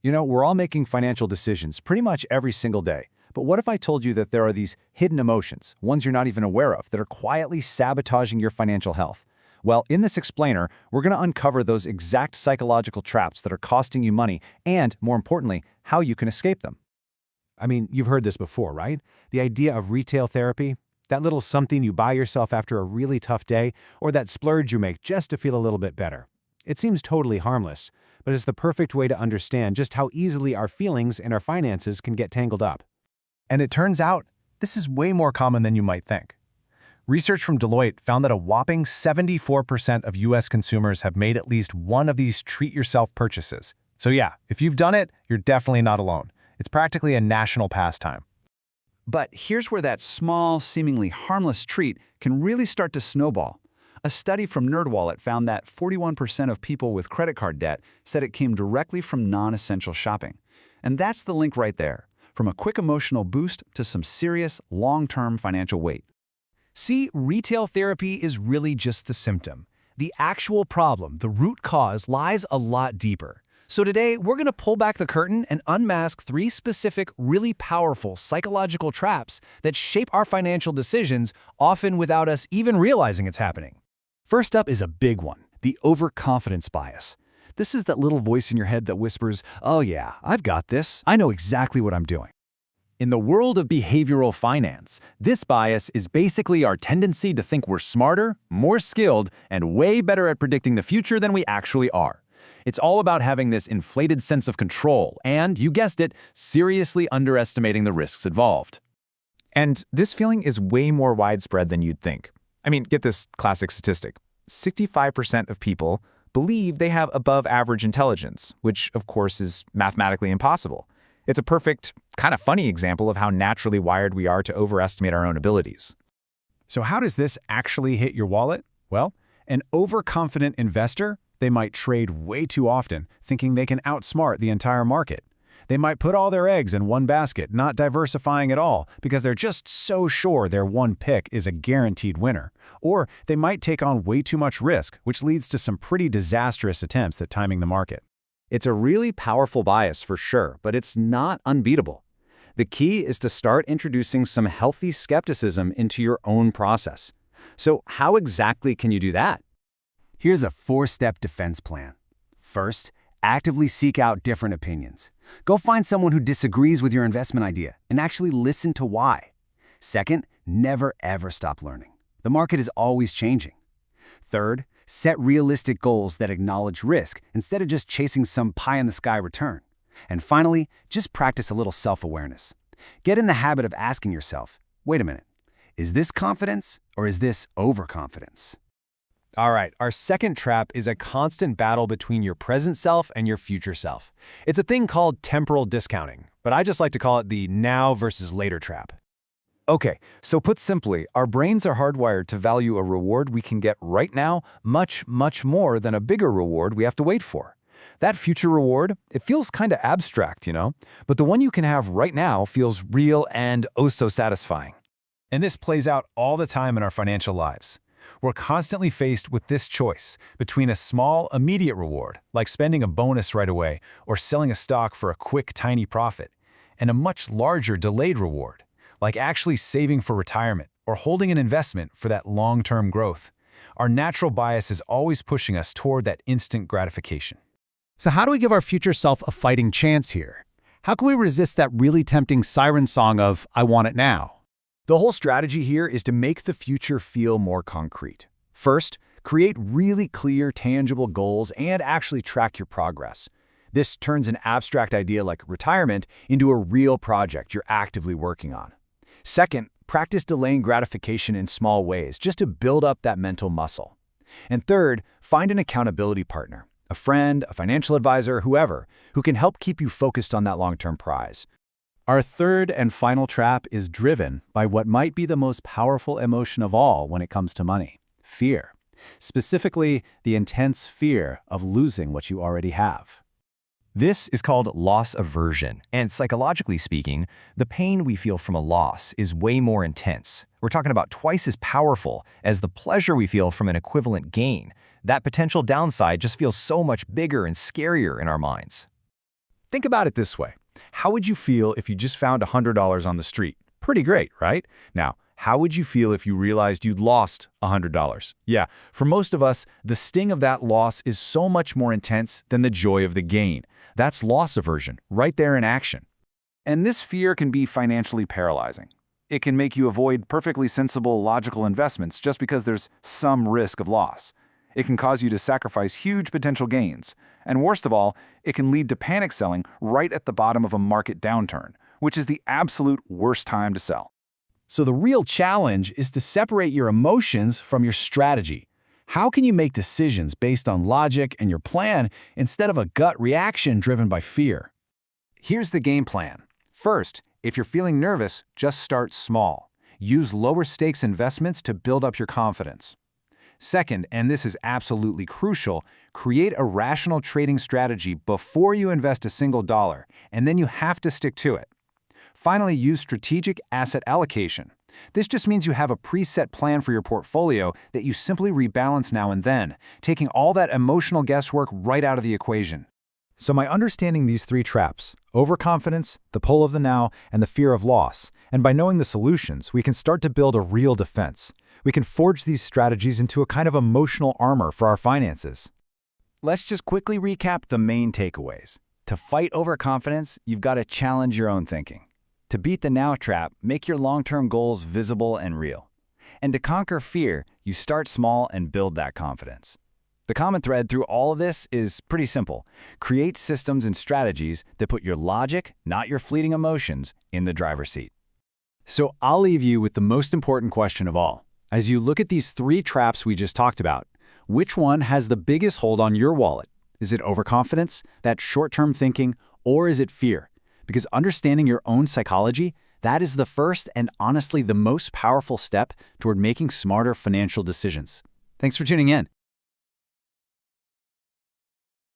You know, we're all making financial decisions pretty much every single day. But what if I told you that there are these hidden emotions, ones you're not even aware of, that are quietly sabotaging your financial health? Well, in this explainer, we're going to uncover those exact psychological traps that are costing you money and, more importantly, how you can escape them. I mean, you've heard this before, right? The idea of retail therapy, that little something you buy yourself after a really tough day, or that splurge you make just to feel a little bit better. It seems totally harmless, but it's the perfect way to understand just how easily our feelings and our finances can get tangled up. And it turns out, this is way more common than you might think. Research from Deloitte found that a whopping 74% of US consumers have made at least one of these treat-yourself purchases. So yeah, if you've done it, you're definitely not alone. It's practically a national pastime. But here's where that small, seemingly harmless treat can really start to snowball. A study from NerdWallet found that 41% of people with credit card debt said it came directly from non-essential shopping. And that's the link right there, from a quick emotional boost to some serious, long-term financial weight. See, retail therapy is really just the symptom. The actual problem, the root cause, lies a lot deeper. So today, we're going to pull back the curtain and unmask 3 specific, really powerful psychological traps that shape our financial decisions, often without us even realizing it's happening. First up is a big one, the overconfidence bias. This is that little voice in your head that whispers, "Oh yeah, I've got this. I know exactly what I'm doing." In the world of behavioral finance, this bias is basically our tendency to think we're smarter, more skilled, and way better at predicting the future than we actually are. It's all about having this inflated sense of control and, you guessed it, seriously underestimating the risks involved. And this feeling is way more widespread than you'd think. I mean, get this classic statistic. 65% of people believe they have above-average intelligence, which, of course, is mathematically impossible. It's a perfect, kind of funny example of how naturally wired we are to overestimate our own abilities. So how does this actually hit your wallet? Well, an overconfident investor, they might trade way too often, thinking they can outsmart the entire market. They might put all their eggs in one basket, not diversifying at all, because they're just so sure their one pick is a guaranteed winner. Or they might take on way too much risk, which leads to some pretty disastrous attempts at timing the market. It's a really powerful bias for sure, but it's not unbeatable. The key is to start introducing some healthy skepticism into your own process. So how exactly can you do that? Here's a 4-step defense plan. First, actively seek out different opinions. Go find someone who disagrees with your investment idea and actually listen to why. Second, never ever stop learning. The market is always changing. Third, set realistic goals that acknowledge risk instead of just chasing some pie-in-the-sky return. And finally, just practice a little self-awareness. Get in the habit of asking yourself, wait a minute, is this confidence or is this overconfidence? All right, our second trap is a constant battle between your present self and your future self. It's a thing called temporal discounting, but I just like to call it the now versus later trap. Okay, so put simply, our brains are hardwired to value a reward we can get right now much, much more than a bigger reward we have to wait for. That future reward, it feels kind of abstract, you know, but the one you can have right now feels real and oh so satisfying. And this plays out all the time in our financial lives. We're constantly faced with this choice between a small, immediate reward, like spending a bonus right away or selling a stock for a quick, tiny profit, and a much larger, delayed reward, like actually saving for retirement or holding an investment for that long-term growth. Our natural bias is always pushing us toward that instant gratification. So how do we give our future self a fighting chance here? How can we resist that really tempting siren song of, "I want it now"? The whole strategy here is to make the future feel more concrete. First, create really clear, tangible goals and actually track your progress. This turns an abstract idea like retirement into a real project you're actively working on. Second, practice delaying gratification in small ways just to build up that mental muscle. And third, find an accountability partner, a friend, a financial advisor, whoever, who can help keep you focused on that long-term prize. Our third and final trap is driven by what might be the most powerful emotion of all when it comes to money: fear. Specifically, the intense fear of losing what you already have. This is called loss aversion, and psychologically speaking, the pain we feel from a loss is way more intense. We're talking about twice as powerful as the pleasure we feel from an equivalent gain. That potential downside just feels so much bigger and scarier in our minds. Think about it this way. How would you feel if you just found $100 on the street? Pretty great, right? Now, how would you feel if you realized you'd lost $100? Yeah, for most of us, the sting of that loss is so much more intense than the joy of the gain. That's loss aversion, right there in action. And this fear can be financially paralyzing. It can make you avoid perfectly sensible, logical investments just because there's some risk of loss. It can cause you to sacrifice huge potential gains. And worst of all, it can lead to panic selling right at the bottom of a market downturn, which is the absolute worst time to sell. So the real challenge is to separate your emotions from your strategy. How can you make decisions based on logic and your plan instead of a gut reaction driven by fear? Here's the game plan. First, if you're feeling nervous, just start small. Use lower stakes investments to build up your confidence. Second, and this is absolutely crucial, create a rational trading strategy before you invest a single dollar, and then you have to stick to it. Finally, use strategic asset allocation. This just means you have a preset plan for your portfolio that you simply rebalance now and then, taking all that emotional guesswork right out of the equation. So by understanding these three traps, overconfidence, the pull of the now, and the fear of loss, and by knowing the solutions, we can start to build a real defense. We can forge these strategies into a kind of emotional armor for our finances. Let's just quickly recap the main takeaways. To fight overconfidence, you've got to challenge your own thinking. To beat the now trap, make your long-term goals visible and real. And to conquer fear, you start small and build that confidence. The common thread through all of this is pretty simple. Create systems and strategies that put your logic, not your fleeting emotions, in the driver's seat. So I'll leave you with the most important question of all. As you look at these three traps we just talked about, which one has the biggest hold on your wallet? Is it overconfidence, that short-term thinking, or is it fear? Because understanding your own psychology, that is the first and honestly the most powerful step toward making smarter financial decisions. Thanks for tuning in.